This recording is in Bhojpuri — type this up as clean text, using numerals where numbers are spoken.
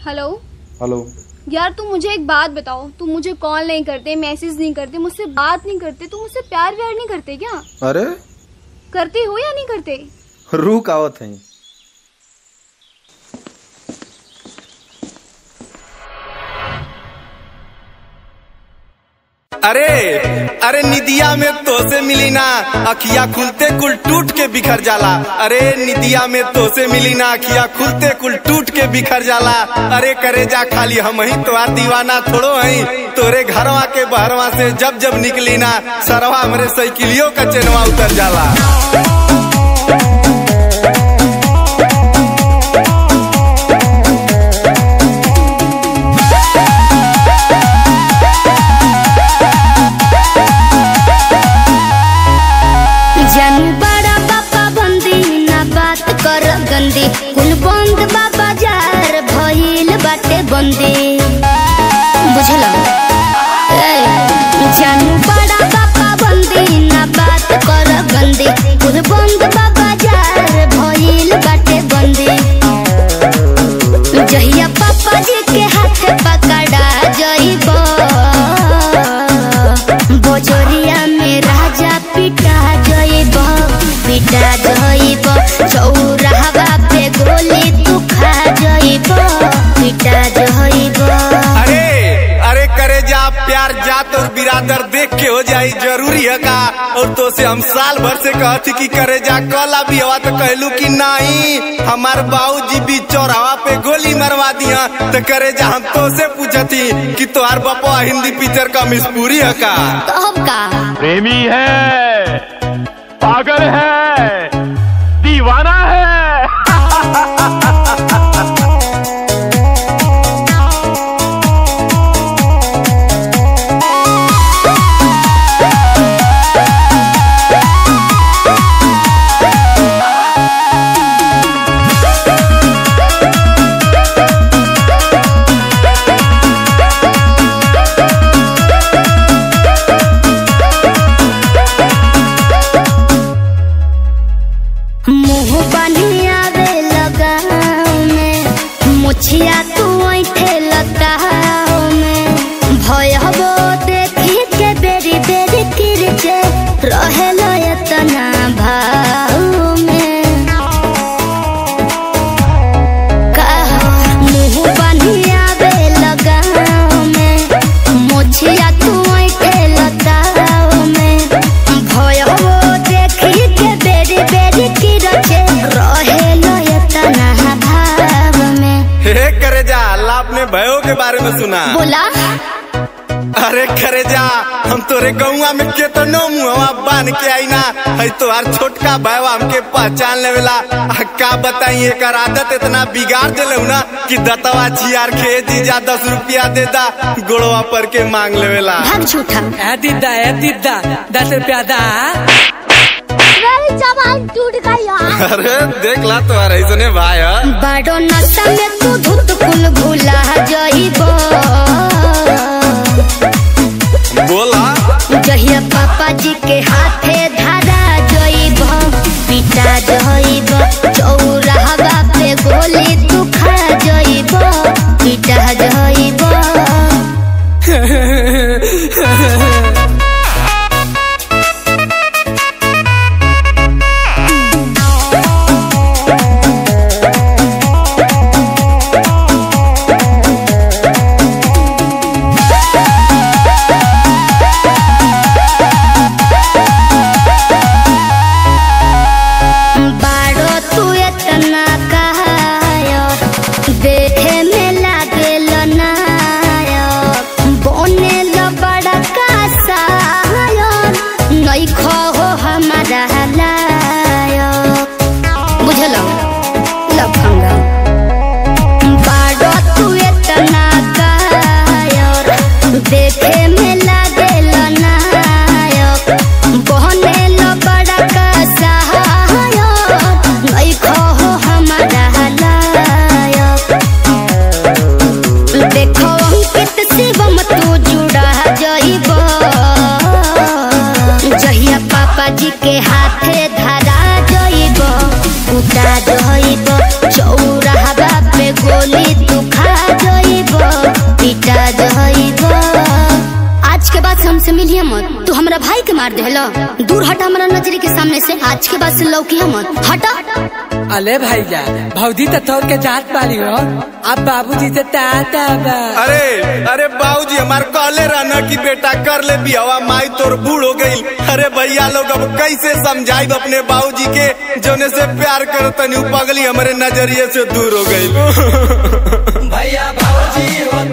हेलो। हेलो यार तुम मुझे एक बात बताओ, तुम मुझे कॉल नहीं करते, मैसेज नहीं करते, मुझसे बात नहीं करते, तुम मुझसे प्यार व्यार नहीं करते क्या? अरे करते हो या नहीं करते? रुक आवत है। अरे अरे निदिया में तो से मिली ना, अखिया खुलते कुल टूट के बिखर जाला। अरे निदिया में तो से मिली ना, अखिया खुलते कुल टूट के बिखर जाला। अरे करे जा खाली हम ही तो दीवाना थोड़ो हई, तोरे घरवा के बहरवा से जब जब निकली ना, सरवा हमरे साइकिलियों का चेनवा उतर जाला। कुल बंद बाबा जार भइल बाटे बंदी, बुझला? जानू बड़ा बाबा बंदी ना बात कर गंदी, कुल बंद बाबा जार भइल बाटे बंदी। जहिया पापा जी के हाथ पकड़ा जइब, बोजोरिया में राजा पिटा जइब, पिटा जइब। चौराहा पे गोली तू खा जइब, पिटा जइब। अरे अरे करे जा प्यार जात और बिरादर देख के हो जाई जरूरी है का? और तो से हम साल भर से कहती कि करे जा कल अभी हवा तो कहलू कि नहीं, हमार बाबूजी भी चौराहा पे गोली मरवा दिया। तो करे जा हम तो से पूछती कि तोहार बापा हिंदी पिक्चर का मिसपूरी है का? तो का प्रेमी है, पागल है, दीवाना है। मुछिया तू ऐठे लगता में भयबो देखी के बेरी बेरी किरचे रहेला इतना भाव में। मुँह बनिया बे लगाओ में, मुछिया तू ऐठे लगता में भयबो देखी के बेरी बेरी किरचे रहेला इतना भाव में। हे करे जा आपने भयो के बारे में सुना? बोला। अरे करे जा हम तोरे गौवा में केतनो मुहवा बांध के आई ना, है तोहार छोटका भाईवा हमके पहचान लेवेला। का बताई एकर आदत इतना बिगाड़ देले ना कि दतवा छियार के जीजा 10 रुपया दे दा, गोड़वा पर के मांग लेवेला। भाग झूठा। दीदा 10 रुपया दा। टूट गया। अरे देख ला तुम्हारा इसने भाई बड़ो नशा में तू धुत कुल भूला जइब, बोला जहिया पापा जी के हाथे धरा जइब, पिटा जइब। चौराहा पे गोली तू खा जइब, पिटा जइब। बाड़ो तू इतना भाई के मार देलो। दूर हटा हमारा नजर के सामने से, आज के बाद से लौकी मत हटा। अले भैया भौजी तो थोड़ के जात पाली हो, अब बाबूजी से टाटा बा। अरे बाबूजी हमार कहले रहना कि बेटा कर ले बियावा, माई तोर बूढ़ हो गई। अरे भैया लोग अब कैसे समझाई अपने बाबूजी के जोने से प्यार करो तनी पगली हमारे नजरिए से दूर हो गई। भैया बाबूजी हो